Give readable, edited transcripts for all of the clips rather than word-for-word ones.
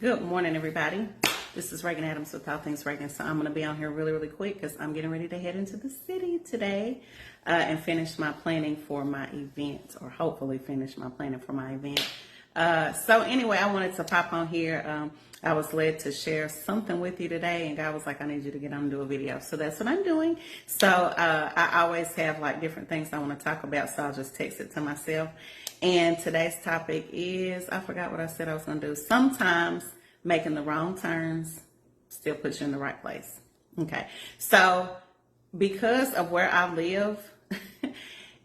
Good morning, everybody. This is Regan Adams with All Things Regan. So I'm going to be on here really quick because I'm getting ready to head into the city today and finish my planning for my event, or hopefully finish my planning for my event. So anyway, I wanted to pop on here. I was led to share something with you today, and God was like, I need you to get on and do a video. So that's what I'm doing. So I always have like different things I want to talk about, so I'll just text it to myself. And today's topic is, I forgot what I said I was going to do. Sometimes making the wrong turns still puts you in the right place. Okay. So because of where I live,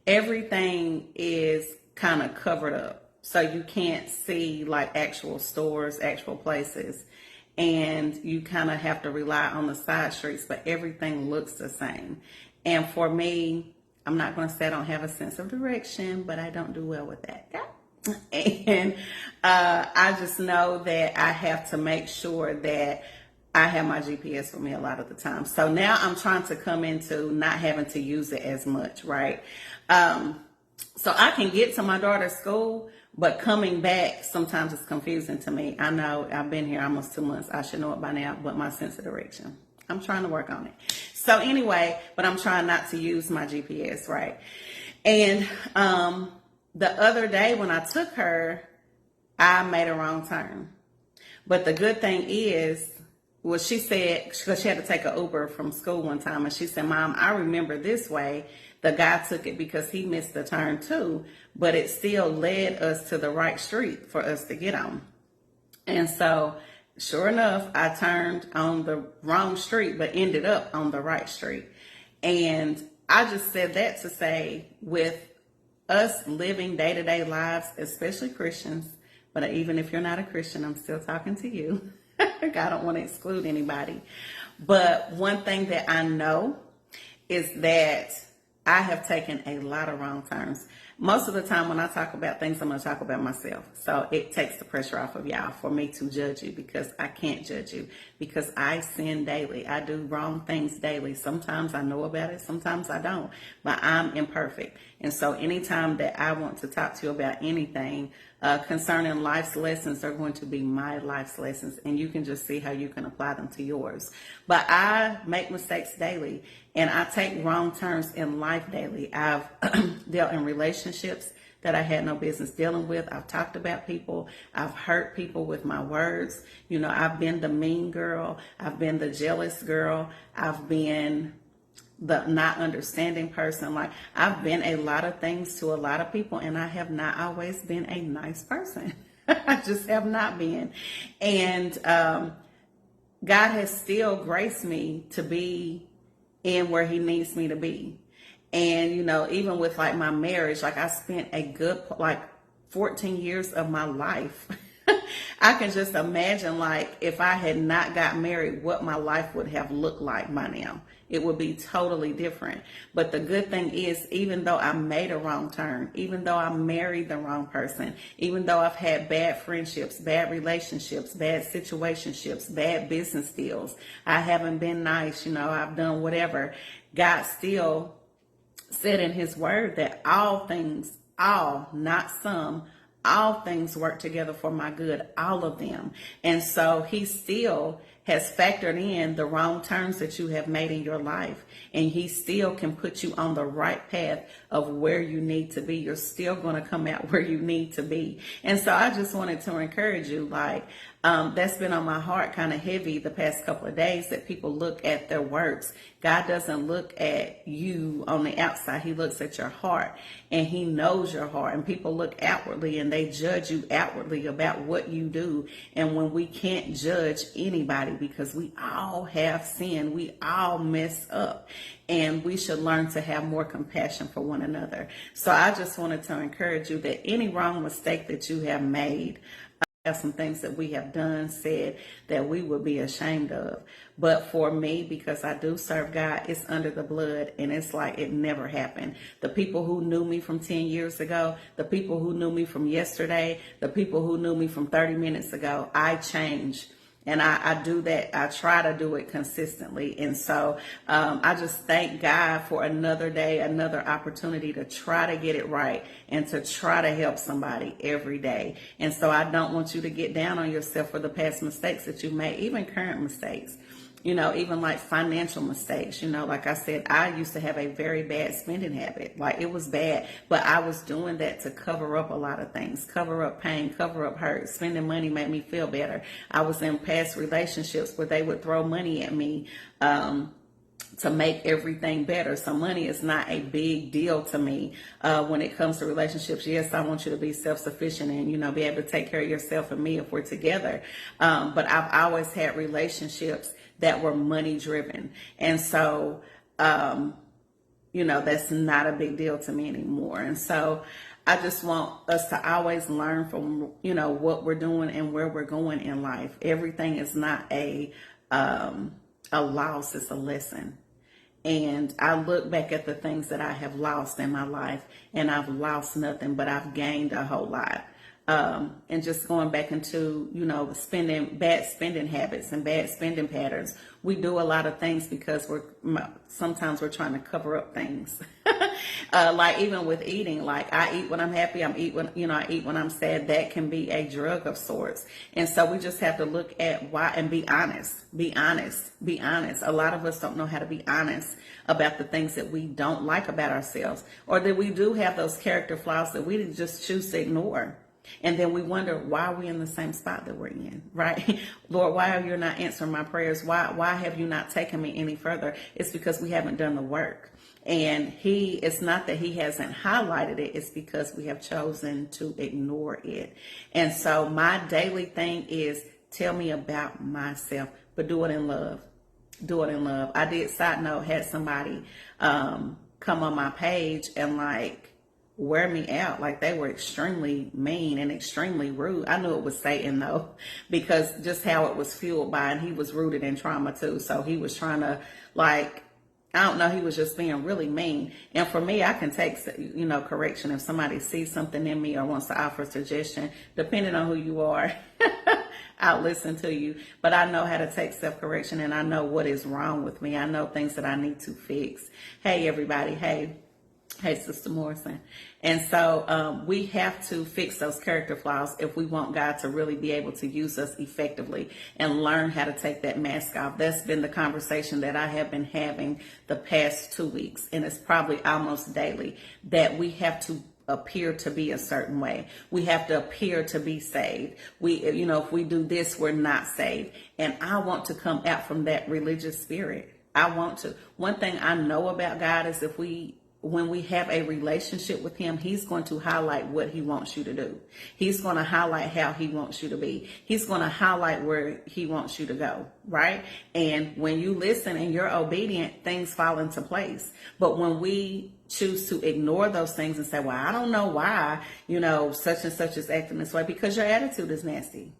everything is kind of covered up. So you can't see like actual stores, actual places. And you kind of have to rely on the side streets, but everything looks the same. And for me, I'm not going to say I don't have a sense of direction, but I don't do well with that. And I just know that I have to make sure that I have my GPS for me a lot of the time. So now I'm trying to come into not having to use it as much, right? So I can get to my daughter's school, but coming back, sometimes it's confusing to me. I know I've been here almost 2 months. I should know it by now, but my sense of direction, I'm trying to work on it. So anyway, but I'm trying not to use my GPS, right? And the other day when I took her, I made a wrong turn. But the good thing is, well, she said, because she had to take an Uber from school one time, and she said, Mom, I remember this way. The guy took it because he missed the turn too, but it still led us to the right street for us to get on. And so, sure enough, I turned on the wrong street, but ended up on the right street. And I just said that to say, with us living day-to-day lives, especially Christians, but even if you're not a Christian, I'm still talking to you. I don't want to exclude anybody. But one thing that I know is that I have taken a lot of wrong turns. Most of the time when I talk about things, I'm going to talk about myself. So it takes the pressure off of y'all for me to judge you, because I can't judge you, because I sin daily. I do wrong things daily. Sometimes I know about it. Sometimes I don't, but I'm imperfect. And so anytime that I want to talk to you about anything concerning life's lessons, are going to be my life's lessons, and you can just see how you can apply them to yours. But I make mistakes daily, and I take wrong turns in life daily. I've dealt in relationships that I had no business dealing with. I've talked about people. I've hurt people with my words. You know, I've been the mean girl. I've been the jealous girl. I've been the not understanding person. Like, I've been a lot of things to a lot of people, and I have not always been a nice person. I just have not been. And God has still graced me to be in where he needs me to be. And, you know, even with like my marriage, like I spent a good, like 14 years of my life. I can just imagine, like, if I had not got married, what my life would have looked like by now. It would be totally different. But the good thing is, even though I made a wrong turn, even though I married the wrong person, even though I've had bad friendships, bad relationships, bad situationships, bad business deals, I haven't been nice, you know, I've done whatever, God still said in his word that all things, all, not some, all things work together for my good, all of them. And so he still has factored in the wrong turns that you have made in your life. And he still can put you on the right path of where you need to be. You're still going to come out where you need to be. And so I just wanted to encourage you, like, that's been on my heart kind of heavy the past couple of days, that people look at their works. God doesn't look at you on the outside. He looks at your heart, and he knows your heart. And people look outwardly and they judge you outwardly about what you do. And when we can't judge anybody, because we all have sin, we all mess up, and we should learn to have more compassion for one another. So I just wanted to encourage you that any wrong mistake that you have made, some things that we have done, said, that we would be ashamed of. But for me, because I do serve God, it's under the blood, and it's like it never happened. The people who knew me from 10 years ago, the people who knew me from yesterday, the people who knew me from 30 minutes ago, I changed. And I do that. I try to do it consistently. And so I just thank God for another day, another opportunity to try to get it right and to try to help somebody every day. And so I don't want you to get down on yourself for the past mistakes that you made, even current mistakes. Even like financial mistakes, like I said, I used to have a very bad spending habit. Like it was bad, but I was doing that to cover up a lot of things, cover up pain, cover up hurt. Spending money made me feel better. I was in past relationships where they would throw money at me, to make everything better. So money is not a big deal to me when it comes to relationships. Yes, I want you to be self-sufficient and, be able to take care of yourself and me if we're together. But I've always had relationships that were money driven. And so, that's not a big deal to me anymore. And so I just want us to always learn from, what we're doing and where we're going in life. Everything is not a loss, it's a lesson. And I look back at the things that I have lost in my life, and I've lost nothing, but I've gained a whole lot. And just going back into, bad spending habits and bad spending patterns. We do a lot of things because sometimes we're trying to cover up things. Like even with eating, like I eat when I'm happy, I eat when I'm sad. That can be a drug of sorts. And so we just have to look at why and be honest. A lot of us don't know how to be honest about the things that we don't like about ourselves, or that we do have those character flaws that we just choose to ignore. And then we wonder, why are we in the same spot that we're in, right? Lord, why are you not answering my prayers? Why have you not taken me any further? It's because we haven't done the work. And it's not that he hasn't highlighted it. It's because we have chosen to ignore it. And so my daily thing is, tell me about myself, but do it in love. Do it in love. I did, side note, had somebody come on my page and wear me out. Like they were extremely mean and extremely rude. I knew it was Satan though, because just how it was fueled by, and he was rooted in trauma too. So he was trying to I don't know, he was just being really mean. And for me, I can take, correction if somebody sees something in me or wants to offer a suggestion, depending on who you are. I'll listen to you, but I know how to take self-correction, and I know what is wrong with me. I know things that I need to fix. Hey, everybody. Hey, Sister Morrison. And so we have to fix those character flaws if we want God to really be able to use us effectively and learn how to take that mask off. That's been the conversation that I have been having the past 2 weeks, and it's probably almost daily, that we have to appear to be a certain way. We have to appear to be saved. If we do this, we're not saved. And I want to come out from that religious spirit. I want to. One thing I know about God is when we have a relationship with him, he's going to highlight what he wants you to do. He's going to highlight how he wants you to be. He's going to highlight where he wants you to go, right? And when you listen and you're obedient, things fall into place. But when we choose to ignore those things and say, well, I don't know why, such and such is acting this way, because your attitude is nasty.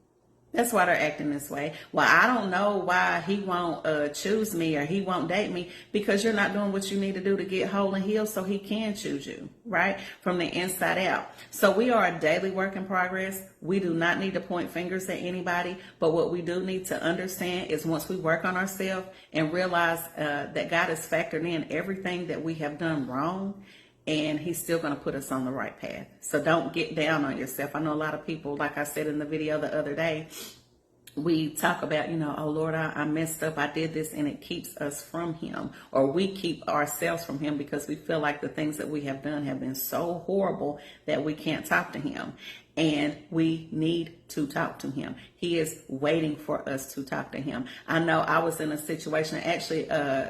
That's why they're acting this way. Well, I don't know why he won't choose me or he won't date me, because you're not doing what you need to do to get whole and healed so he can choose you, right? From the inside out. So we are a daily work in progress. We do not need to point fingers at anybody. But what we do need to understand is once we work on ourselves and realize that God has factored in everything that we have done wrong, and he's still going to put us on the right path. So don't get down on yourself. I know a lot of people, like I said in the video the other day, we talk about, oh Lord, I messed up, I did this, and it keeps us from him, or we keep ourselves from him because we feel like the things that we have done have been so horrible that we can't talk to him. And we need to talk to him. He is waiting for us to talk to him. I know I was in a situation, actually,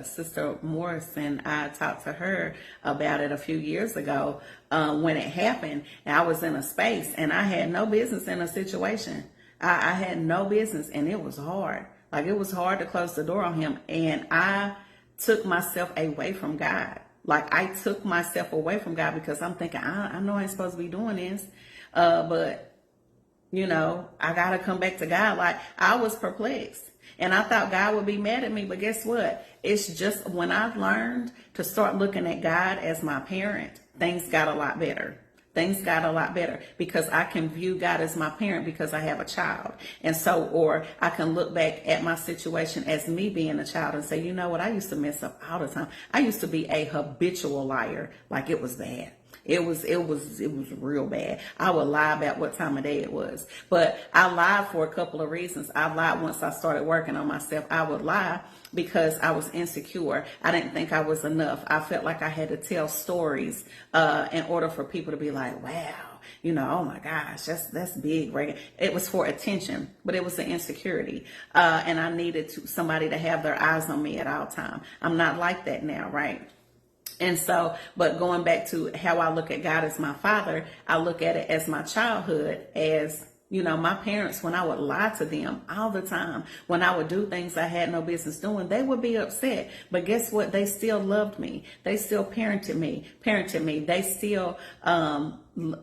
Sister Morrison, I talked to her about it a few years ago when it happened. And I was in a space and I had no business in a situation. I had no business, and it was hard. It was hard to close the door on him. And I took myself away from God. I took myself away from God because I'm thinking, I know I ain't supposed to be doing this. But I got to come back to God. I was perplexed, and I thought God would be mad at me. But guess what? It's just when I learned to start looking at God as my parent, things got a lot better. Things got a lot better because I can view God as my parent because I have a child. And so, or I can look back at my situation as me being a child and say, you know what, I used to mess up all the time. I used to be a habitual liar. Like, it was bad. It was real bad. I would lie about what time of day it was. But I lied for a couple of reasons. I lied once I started working on myself. I would lie because I was insecure. I didn't think I was enough. I felt like I had to tell stories in order for people to be like, wow, you know, oh my gosh, that's big, Regan. It was for attention, but it was an insecurity. And I needed somebody to have their eyes on me at all time. I'm not like that now, right? And so, but going back to how I look at God as my father, I look at it as my childhood, as, you know, my parents, when I would lie to them all the time, when I would do things I had no business doing, they would be upset. But guess what? They still loved me. They still parented me. They still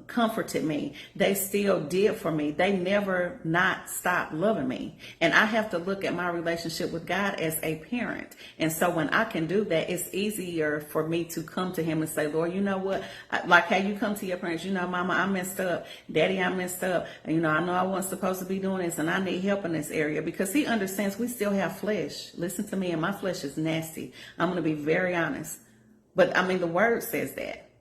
comforted me. They still did for me. They never not stopped loving me. And I have to look at my relationship with God as a parent. And so when I can do that, it's easier for me to come to him and say, Lord, you know what? Like how you come to your parents, you know, Mama, I messed up. Daddy, I messed up. And, you know, I know I wasn't supposed to be doing this and I need help in this area, because he understands we still have flesh. Listen to me, and my flesh is nasty. I'm going to be very honest. But I mean, the word says that.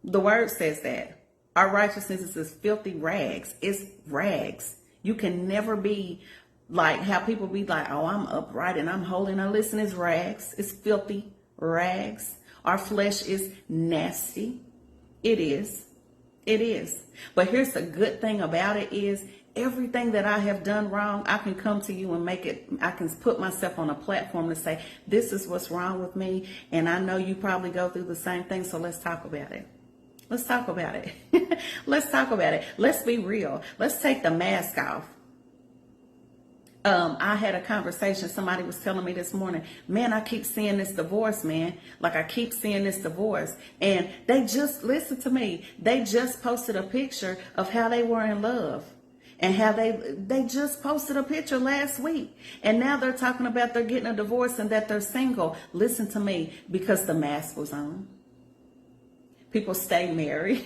The word says that our righteousness is filthy rags. It's rags. You can never be like how people be like, oh, I'm upright and I'm holy. Now listen, it's rags. It's filthy rags. Our flesh is nasty. It is. It is. But here's the good thing about it is everything that I have done wrong, I can come to you and make it, I can put myself on a platform to say, this is what's wrong with me. And I know you probably go through the same thing. So let's talk about it. Let's talk about it. Let's talk about it. Let's be real. Let's take the mask off. I had a conversation. Somebody was telling me this morning, man, I keep seeing this divorce, man. Like I keep seeing this divorce. And they just, listen to me, they just posted a picture of how they were in love. And how they just posted a picture last week. And now they're talking about they're getting a divorce and that they're single. Listen to me, because the mask was on. People stay married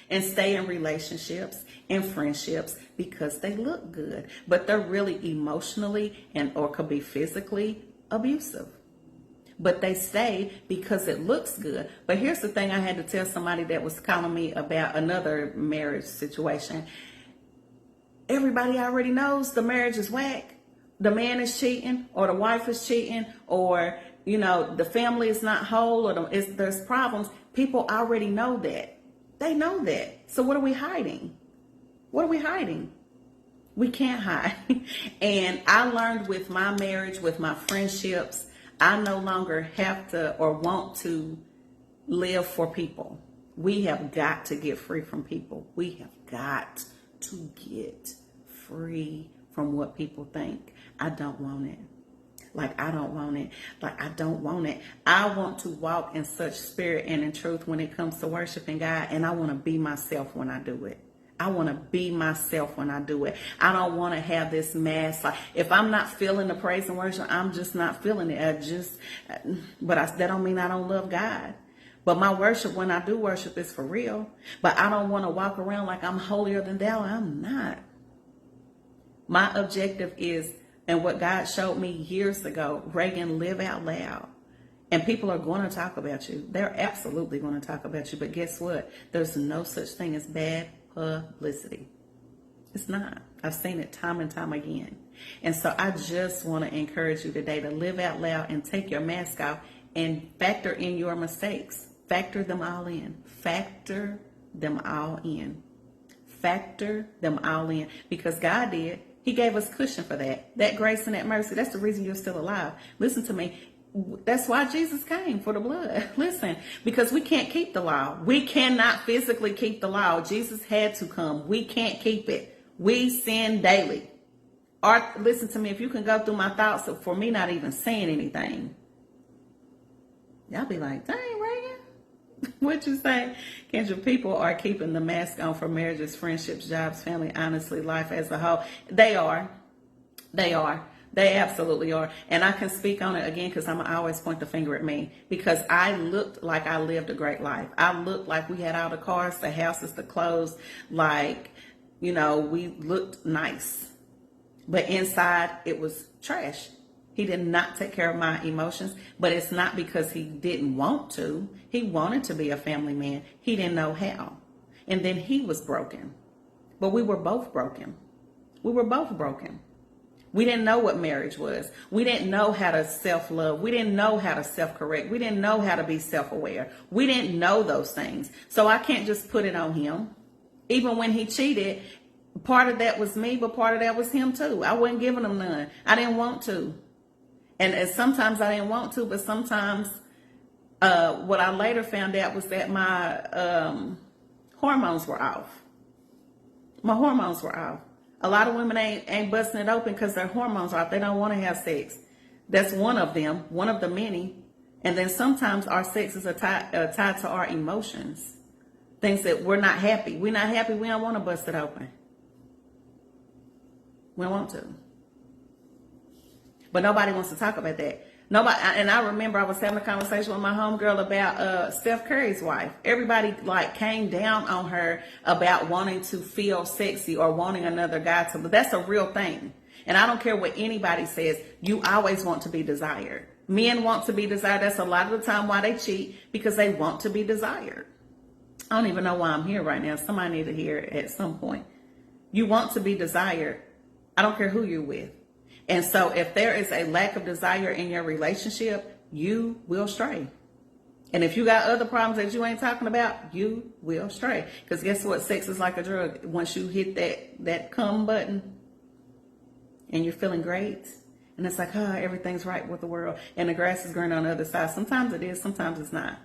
and stay in relationships and friendships because they look good, but they're really emotionally and or could be physically abusive. But they stay because it looks good. But here's the thing, I had to tell somebody that was calling me about another marriage situation. Everybody already knows the marriage is whack. The man is cheating, or the wife is cheating, or, you know, the family is not whole, or there's problems. People already know that. They know that. So what are we hiding? What are we hiding? We can't hide. And I learned with my marriage, with my friendships, I no longer have to or want to live for people. We have got to get free from people. We have got to get free from what people think. I don't want it. Like, I don't want it. Like, I don't want it. I want to walk in such spirit and in truth when it comes to worshiping God. And I want to be myself when I do it. I want to be myself when I do it. I don't want to have this mask. Like, if I'm not feeling the praise and worship, I'm just not feeling it. That don't mean I don't love God. But my worship, when I do worship, is for real. But I don't want to walk around like I'm holier than thou. I'm not. My objective is, and what God showed me years ago, Regan, live out loud. And people are going to talk about you. They're absolutely going to talk about you. But guess what? There's no such thing as bad publicity. It's not. I've seen it time and time again. And so I just want to encourage you today to live out loud and take your mask off and factor in your mistakes. Factor them all in. Factor them all in. Factor them all in. Because God did. He gave us cushion for that. That grace and that mercy. That's the reason you're still alive. Listen to me. That's why Jesus came, for the blood. Listen, because we can't keep the law. We cannot physically keep the law. Jesus had to come. We can't keep it. We sin daily. Or listen to me, if you can go through my thoughts for me not even saying anything, y'all be like, dang, Regan, what you say? Kendra, people are keeping the mask on for marriages, friendships, jobs, family, honestly, life as a whole. They are. They absolutely are. And I can speak on it again because I always point the finger at me, because I looked like I lived a great life. I looked like we had all the cars, the houses, the clothes, like, we looked nice. But inside, it was trash. He did not take care of my emotions, but it's not because he didn't want to. He wanted to be a family man. He didn't know how. And then he was broken. But we were both broken. We were both broken. We didn't know what marriage was. We didn't know how to self-love. We didn't know how to self-correct. We didn't know how to be self-aware. We didn't know those things. So I can't just put it on him. Even when he cheated, part of that was me, but part of that was him too. I wasn't giving him none. I didn't want to. And sometimes I didn't want to, but sometimes what I later found out was that my hormones were off. My hormones were off. A lot of women ain't busting it open because their hormones are off. They don't want to have sex. That's one of them, one of the many. And then sometimes our sex is tied to our emotions. Things that we're not happy. We're not happy. We don't want to bust it open. We don't want to. But nobody wants to talk about that. Nobody. And I remember I was having a conversation with my homegirl about Steph Curry's wife. Everybody came down on her about wanting to feel sexy or wanting another guy to. But that's a real thing. And I don't care what anybody says. You always want to be desired. Men want to be desired. That's a lot of the time why they cheat, because they want to be desired. I don't even know why I'm here right now. Somebody need to hear it at some point. You want to be desired. I don't care who you're with. And so if there is a lack of desire in your relationship, you will stray. And if you got other problems that you ain't talking about, you will stray. Because guess what? Sex is like a drug. Once you hit that come button and you're feeling great, and it's like, everything's right with the world, and the grass is green on the other side. Sometimes it is, sometimes it's not.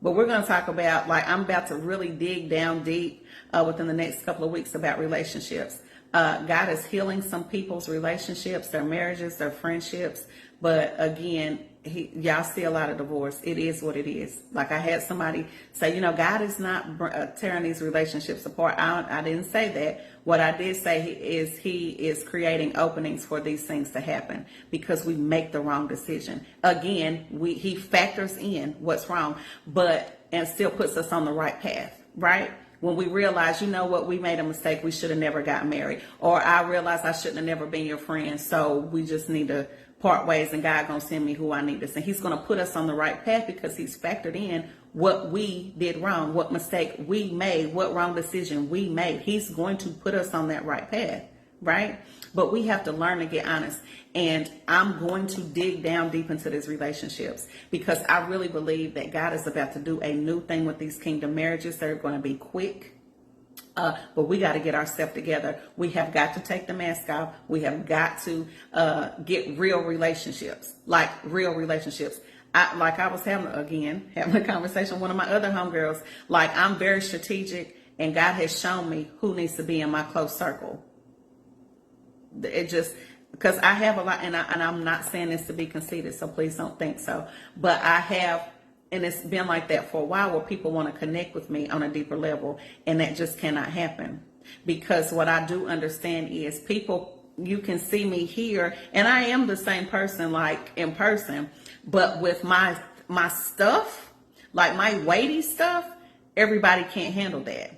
But we're going to talk about, I'm about to really dig down deep within the next couple of weeks about relationships. God is healing some people's relationships, their marriages, their friendships. But again, y'all see a lot of divorce. It is what it is. Like I had somebody say, God is not tearing these relationships apart. I didn't say that. What I did say is he is creating openings for these things to happen because we make the wrong decision. Again, he factors in what's wrong, and still puts us on the right path, right? When we realize, we made a mistake, we should have never gotten married. Or I realized I shouldn't have never been your friend, so we just need to part ways, and God going to send me who I need to send. He's going to put us on the right path because he's factored in what we did wrong, what mistake we made, what wrong decision we made. He's going to put us on that right path, right? But we have to learn to get honest. And I'm going to dig down deep into these relationships because I really believe that God is about to do a new thing with these kingdom marriages. They're going to be quick. But we got to get ourselves together. We have got to take the mask off. We have got to get real relationships, like real relationships. I was having a conversation with one of my other homegirls. I'm very strategic, and God has shown me who needs to be in my close circle. It just, because I have a lot, and I'm not saying this to be conceited, so please don't think so. But I have, and it's been like that for a while, where people want to connect with me on a deeper level, and that just cannot happen. Because what I do understand is people, you can see me here, and I am the same person in person, but with my stuff, my weighty stuff, everybody can't handle that.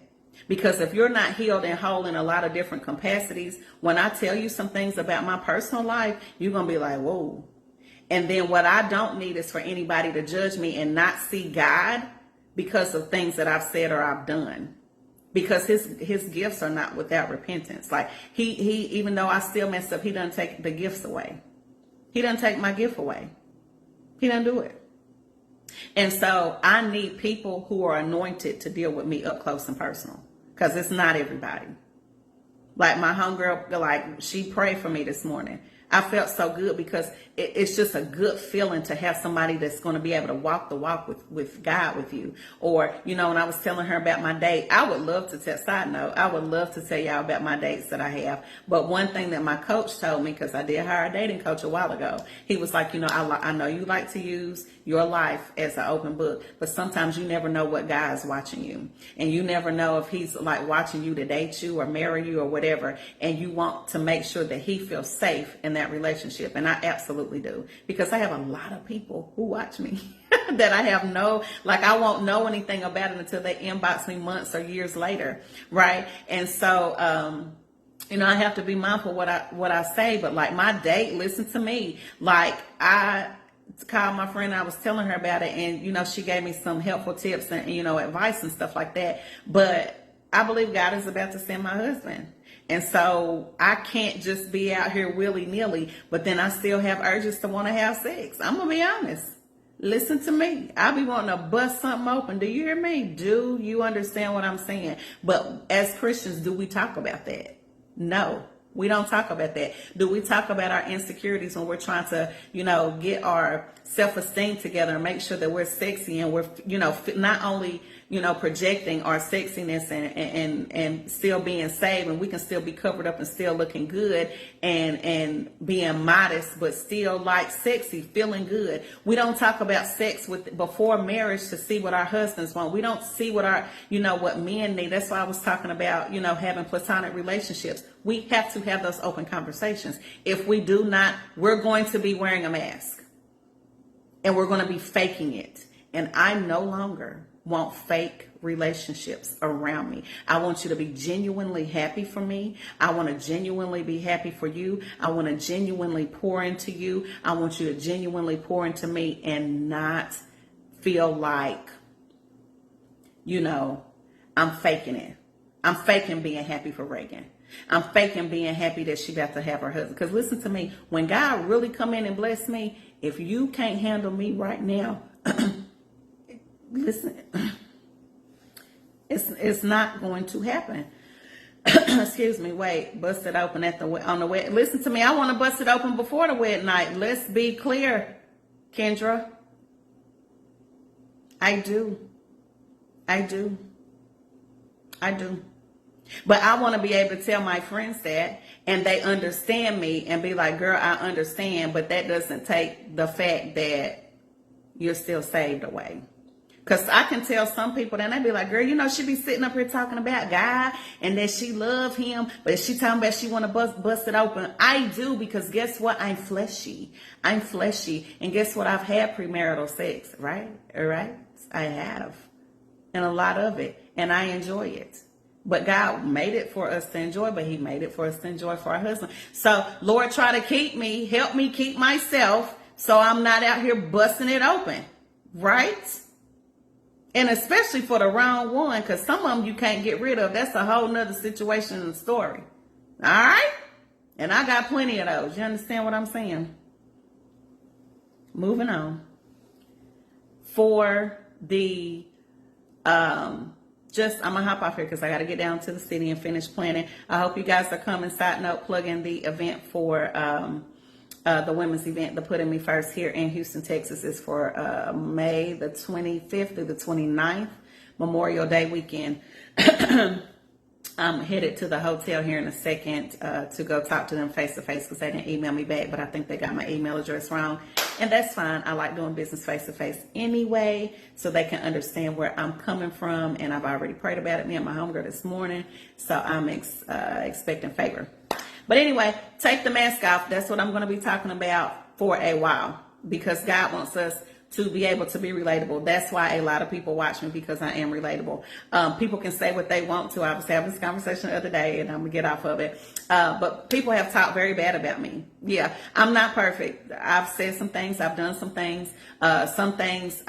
Because if you're not healed and whole in a lot of different capacities, when I tell you some things about my personal life, you're going to be like, whoa. And then what I don't need is for anybody to judge me and not see God because of things that I've said or I've done. Because his gifts are not without repentance. He even though I still messed up, he doesn't take the gifts away. He doesn't take my gift away. He doesn't do it. And so I need people who are anointed to deal with me up close and personal. Because it's not everybody. My homegirl, she prayed for me this morning. I felt so good because it's just a good feeling to have somebody that's going to be able to walk the walk with God with you. Or, when I was telling her about my date, I would love to side note, I would love to tell y'all about my dates that I have. But one thing that my coach told me, because I did hire a dating coach a while ago, he was like, I know you like to use your life as an open book, but sometimes you never know what God is watching you. And you never know if he's watching you to date you or marry you or whatever. And you want to make sure that he feels safe and that relationship. And I absolutely do, because I have a lot of people who watch me that I have I won't know anything about it until they inbox me months or years later. Right. And so, I have to be mindful what I say, but like my date, listen to me. Like I called my friend, I was telling her about it, and she gave me some helpful tips and advice and stuff like that. But I believe God is about to send my husband. And so I can't just be out here willy-nilly, but then I still have urges to want to have sex. I'm going to be honest. Listen to me. I be wanting to bust something open. Do you hear me? Do you understand what I'm saying? But as Christians, do we talk about that? No, we don't talk about that. Do we talk about our insecurities when we're trying to, get our self-esteem together and make sure that we're sexy and we're, not only, projecting our sexiness and still being saved, and we can still be covered up and still looking good and being modest, but still like sexy, feeling good. We don't talk about sex before marriage to see what our husbands want. We don't see what what men need. That's why I was talking about, having platonic relationships. We have to have those open conversations. If we do not, we're going to be wearing a mask and we're going to be faking it. And I no longer want fake relationships around me. I want you to be genuinely happy for me. I want to genuinely be happy for you. I want to genuinely pour into you. I want you to genuinely pour into me and not feel like, I'm faking it. I'm faking being happy for Regan. I'm faking being happy that she got to have her husband. Because listen to me, when God really come in and bless me, if you can't handle me right now, listen, it's not going to happen. Excuse me. Wait, bust it open on the wedding. Listen to me. I want to bust it open before the wedding night. Let's be clear, Kendra. I do. But I want to be able to tell my friends that, and they understand me and be like, girl, I understand, but that doesn't take the fact that you're still saved away. Because I can tell some people, and they be like, girl, she be sitting up here talking about God and that she love him, but she talking about she want to bust it open. I do, because guess what? I'm fleshy. And guess what? I've had premarital sex, right? All right. I have. And a lot of it. And I enjoy it. But God made it for us to enjoy, but he made it for us to enjoy for our husband. So Lord, try to keep me, help me keep myself so I'm not out here busting it open. Right? And especially for the wrong one, because some of them you can't get rid of. That's a whole nother situation and story. All right? And I got plenty of those. You understand what I'm saying? Moving on. For the, I'm going to hop off here because I got to get down to the city and finish planning. I hope you guys are coming. Side note, plug in the event for the women's event, the Putting Me First, here in Houston, Texas, is for May the 25th through the 29th, Memorial Day weekend. I'm headed to the hotel here in a second to go talk to them face to face, because they didn't email me back, but I think they got my email address wrong. And that's fine. I like doing business face to face anyway, so they can understand where I'm coming from. And I've already prayed about it, me and my homegirl, this morning. So I'm expecting favor. But anyway, take the mask off. That's what I'm going to be talking about for a while, because God wants us to be able to be relatable. That's why a lot of people watch me, because I am relatable. People can say what they want to. I was having this conversation the other day, and I'm going to get off of it. But people have talked very bad about me. Yeah, I'm not perfect. I've said some things. I've done some things. Some things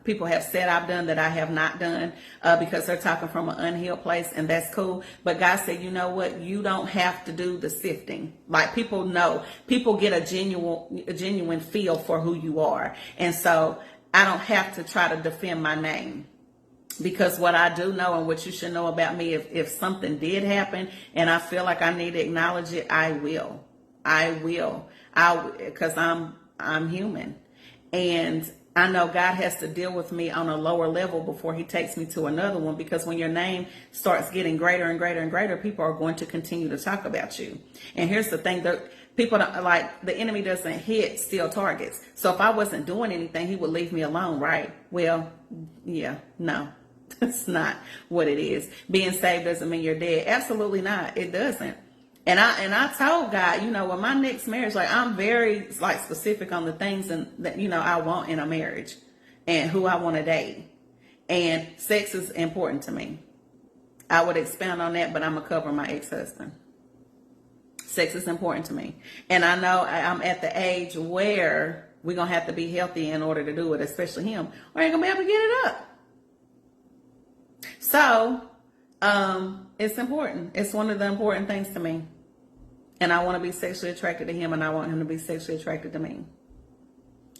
people have said I've done that I have not done because they're talking from an unhealed place, and that's cool. But God said, you know what? You don't have to do the sifting. Like, people know. People get a genuine feel for who you are. And so I don't have to try to defend my name. Because what I do know, and what you should know about me, if something did happen and I feel like I need to acknowledge it, I will. Because I'm human. And I know God has to deal with me on a lower level before he takes me to another one, because when your name starts getting greater and greater and greater, people are going to continue to talk about you. And here's the thing, that people don't, like, the enemy doesn't hit steel targets. So if I wasn't doing anything, he would leave me alone, right? Well, yeah, no. That's not what it is. Being saved doesn't mean you're dead. Absolutely not. It doesn't. And I told God, with my next marriage, like I'm very like specific on the things and that I want in a marriage and who I want to date. And sex is important to me. I would expound on that, but I'm gonna cover my ex-husband. Sex is important to me. And I know I'm at the age where we're gonna have to be healthy in order to do it, especially him. Or I ain't gonna be able to get it up. So it's important. It's one of the important things to me. And I want to be sexually attracted to him, and I want him to be sexually attracted to me.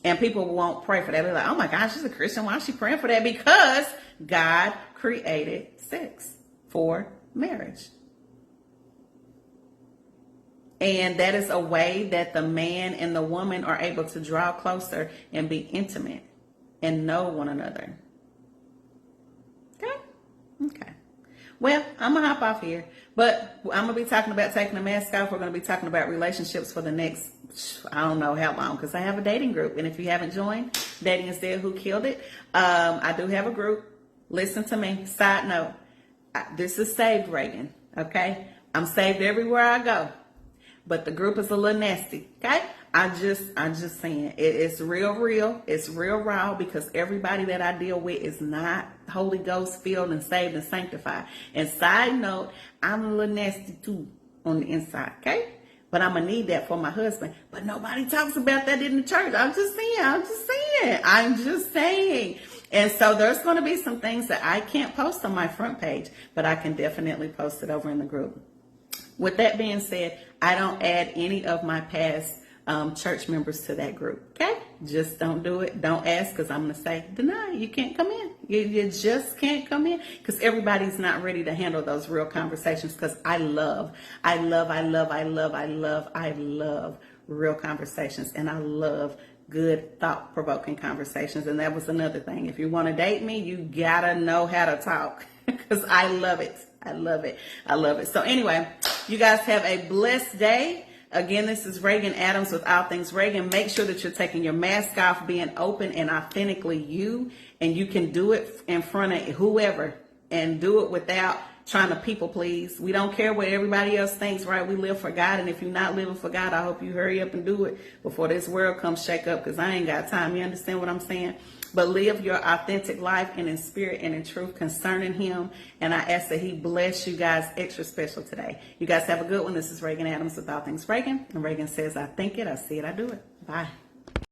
And people won't pray for that. They're like, oh my gosh, she's a Christian. Why is she praying for that? Because God created sex for marriage. And that is a way that the man and the woman are able to draw closer and be intimate and know one another. Okay? Okay. Well, I'm going to hop off here. But I'm going to be talking about taking the mask off. We're going to be talking about relationships for the next, I don't know how long, because I have a dating group. And if you haven't joined, Dating is Dead, Who Killed It? I do have a group. Listen to me. Side note. This is saved, Reagan. Okay? I'm saved everywhere I go. But the group is a little nasty. Okay? I'm just saying it's real. It's real raw because everybody that I deal with is not Holy Ghost filled and saved and sanctified. And side note, I'm a little nasty too on the inside. Okay? But I'm going to need that for my husband. But nobody talks about that in the church. I'm just saying. And so there's going to be some things that I can't post on my front page, but I can definitely post it over in the group. With that being said, I don't add any of my past church members to that group. Okay? Just don't do it. Don't ask, because I'm going to say, deny. You can't come in. You just can't come in because everybody's not ready to handle those real conversations, because I love real conversations, and I love good thought-provoking conversations. And that was another thing. If you want to date me, you gotta know how to talk because I love it. I love it. So anyway, you guys have a blessed day. Again, this is Regan Adams with All Things Regan. Make sure that you're taking your mask off, being open and authentically you, and you can do it in front of whoever and do it without trying to people please. We don't care what everybody else thinks, right? We live for God, and if you're not living for God, I hope you hurry up and do it before this world comes shake up, because I ain't got time. You understand what I'm saying? But live your authentic life and in spirit and in truth concerning him. And I ask that he bless you guys extra special today. You guys have a good one. This is Regan Adams with All Things Regan. And Regan says, I think it, I see it, I do it. Bye.